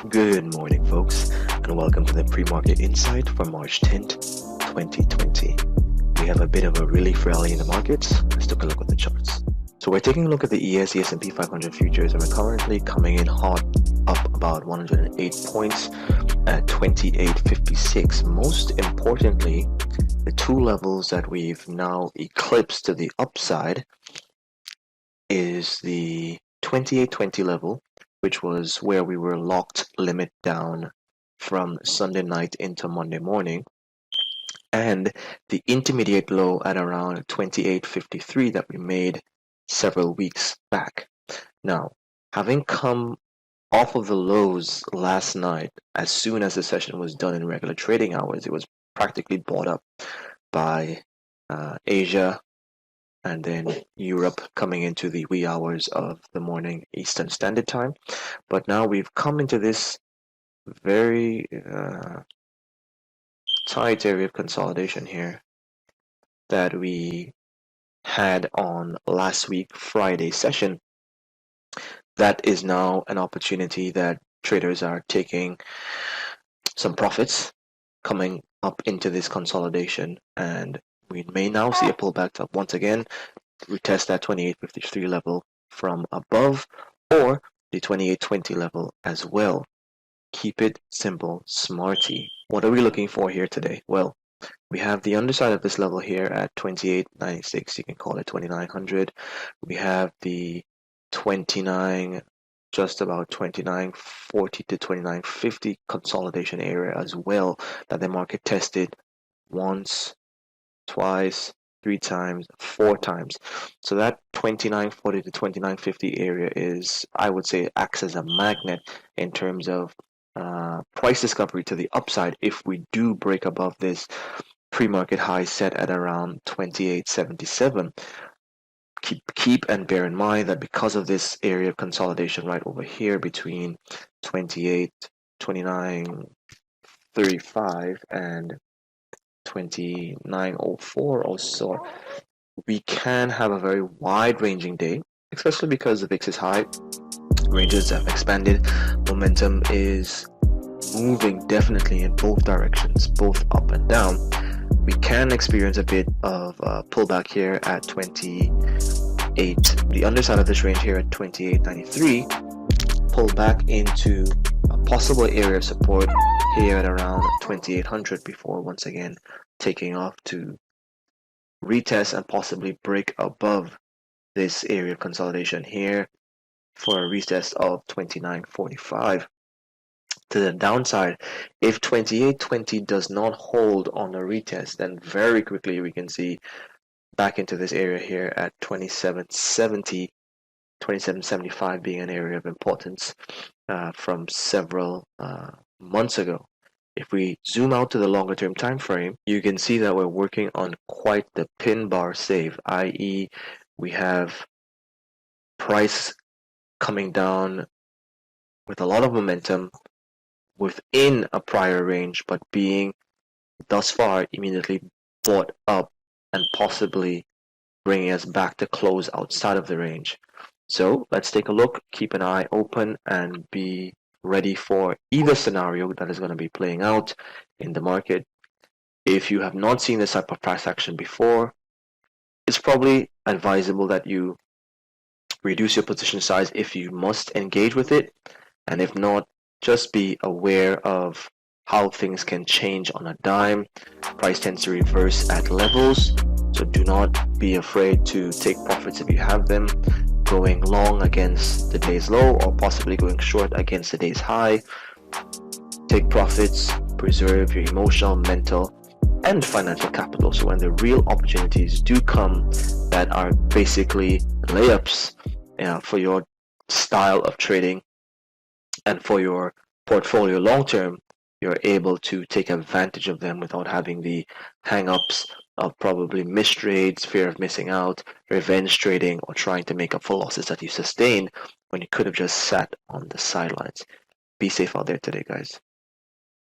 Good morning, folks, and welcome to the pre-market insight for March 10th, 2020. We have a bit of a relief rally in the markets. Let's take a look at the charts. So we're taking a look at the S&P 500 futures, and we're currently coming in hot, up about 108 points at 28.56. Most importantly, the two levels that we've now eclipsed to the upside is the 28.20 level, which was where we were locked limit down from Sunday night into Monday morning, and the intermediate low at around 28.53 that we made several weeks back. Now, having come off of the lows last night, as soon as the session was done in regular trading hours, it was practically bought up by Asia and then Europe coming into the wee hours of the morning Eastern Standard Time. But now we've come into this very tight area of consolidation here that we had on last week Friday session. That is now an opportunity that traders are taking some profits coming up into this consolidation, and we may now see a pullback up once again, retest that 28.53 level from above, or the 28.20 level as well. Keep it simple, smarty. What are we looking for here today? Well, we have the underside of this level here at 28.96. You can call it 2900. We have the 29, just about 29.40 to 29.50 consolidation area as well, that the market tested once, twice, 3 times, 4 times. So that 29.40 to 29.50 area is, I would say, acts as a magnet in terms of price discovery to the upside if we do break above this pre-market high set at around 28.77. Keep and bear in mind that because of this area of consolidation right over here between 28, 29.35 and 29.04 or so, we can have a very wide-ranging day, especially because the VIX is high, ranges have expanded, momentum is moving definitely in both directions, both up and down. We can experience a bit of a pullback here at 28, the underside of this range here at 28.93, pull back into a possible area of support here at around 2800 before once again taking off to retest and possibly break above this area of consolidation here for a retest of 29.45. To the downside, if 28.20 does not hold on a retest, then very quickly we can see back into this area here at 27.70, 27.75 being an area of importance from several months ago. If we zoom out to the longer term time frame, you can see that we're working on quite the pin bar save, i.e. we have price coming down with a lot of momentum within a prior range, but being thus far immediately bought up and possibly bringing us back to close outside of the range. So let's take a look, keep an eye open, and be ready for either scenario that is going to be playing out in the market. If you have not seen this type of price action before, it's probably advisable that you reduce your position size if you must engage with it, and if not, just be aware of how things can change on a dime. Price tends to reverse at levels, so do not be afraid to take profits if you have them, going long against the day's low or possibly going short against the day's high. Take profits, preserve your emotional, mental, and financial capital, so when the real opportunities do come that are basically layups for your style of trading and for your portfolio long term, you're able to take advantage of them without having the hang-ups of probably missed trades, fear of missing out, revenge trading, or trying to make up for losses that you sustained when you could have just sat on the sidelines. Be safe out there today, guys.